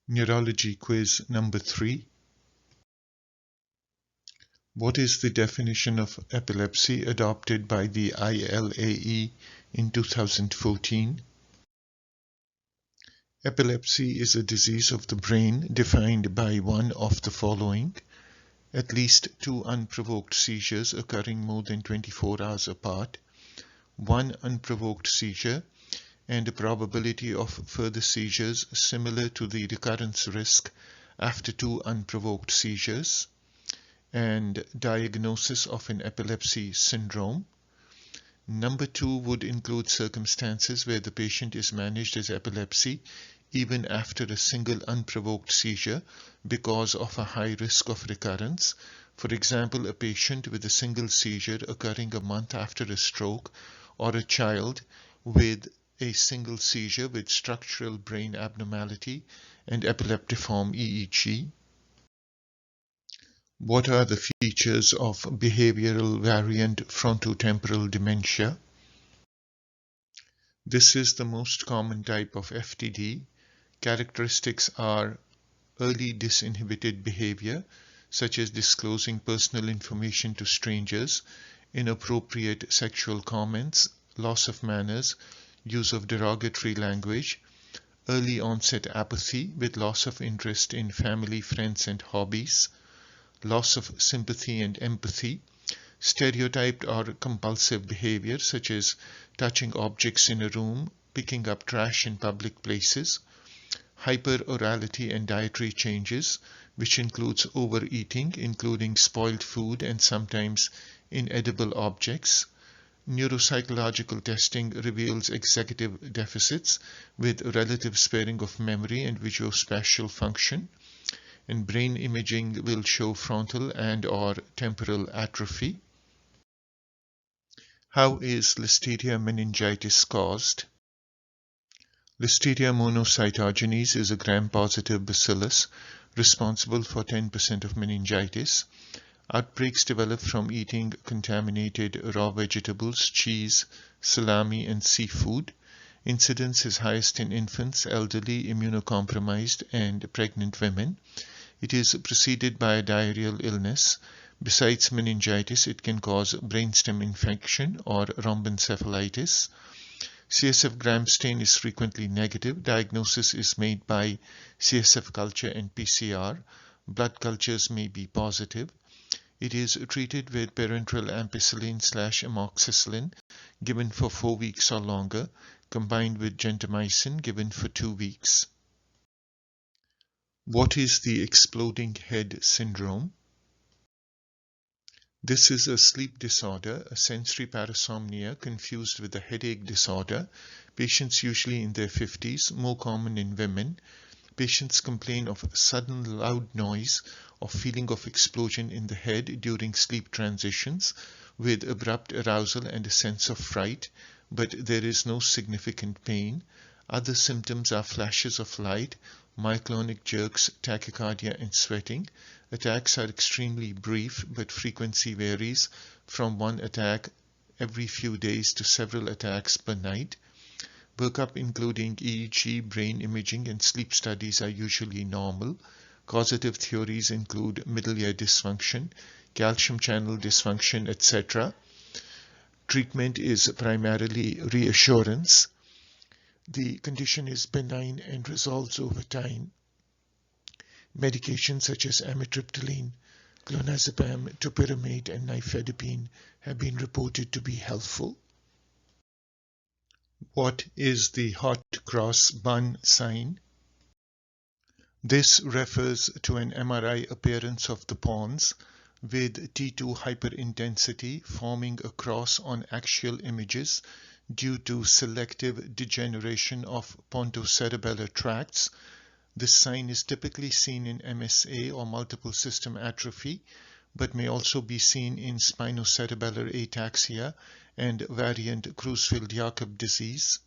Neurology quiz number 3. What is the definition of epilepsy adopted by the ILAE in 2014? Epilepsy is a disease of the brain defined by one of the following: at least 2 unprovoked seizures occurring more than 24 hours apart, 1 unprovoked seizure, and a probability of further seizures similar to the recurrence risk after 2 unprovoked seizures, and diagnosis of an epilepsy syndrome. Number 2 would include circumstances where the patient is managed as epilepsy even after a single unprovoked seizure because of a high risk of recurrence. For example, a patient with a single seizure occurring a month after a stroke, or a child with a single seizure with structural brain abnormality and epileptiform EEG. What are the features of behavioral variant frontotemporal dementia? This is the most common type of FTD. Characteristics are early disinhibited behavior, such as disclosing personal information to strangers, inappropriate sexual comments, loss of manners, use of derogatory language, early onset apathy with loss of interest in family, friends, and hobbies, loss of sympathy and empathy, stereotyped or compulsive behavior such as touching objects in a room, picking up trash in public places, hyperorality and dietary changes, which includes overeating, including spoiled food and sometimes inedible objects. Neuropsychological testing reveals executive deficits with relative sparing of memory and visuospatial function, and brain imaging will show frontal and/or temporal atrophy. How is Listeria meningitis caused? Listeria monocytogenes is a gram-positive bacillus responsible for 10% of meningitis. Outbreaks develop from eating contaminated raw vegetables, cheese, salami, and seafood. Incidence is highest in infants, elderly, immunocompromised, and pregnant women. It is preceded by a diarrheal illness. Besides meningitis, it can cause brainstem infection or rhombencephalitis. CSF gram stain is frequently negative. Diagnosis is made by CSF culture and PCR. Blood cultures may be positive. It is treated with parenteral ampicillin/amoxicillin given for 4 weeks or longer, combined with gentamicin given for 2 weeks. What is the exploding head syndrome? This is a sleep disorder, a sensory parasomnia confused with a headache disorder. Patients usually in their 50s, more common in women. Patients complain of sudden loud noise or feeling of explosion in the head during sleep transitions with abrupt arousal and a sense of fright, but there is no significant pain. Other symptoms are flashes of light, myoclonic jerks, tachycardia, and sweating. Attacks are extremely brief, but frequency varies from 1 attack every few days to several attacks per night. Workup including EEG, brain imaging, and sleep studies are usually normal. Causative theories include middle ear dysfunction, calcium channel dysfunction, etc. Treatment is primarily reassurance. The condition is benign and resolves over time. Medications such as amitriptyline, clonazepam, topiramate, and nifedipine have been reported to be helpful. What is the hot cross bun sign? This refers to an MRI appearance of the pons with T2 hyperintensity forming a cross on axial images due to selective degeneration of pontocerebellar tracts. This sign is typically seen in MSA or multiple system atrophy, but may also be seen in spinocerebellar ataxia and variant Creutzfeldt-Jakob disease.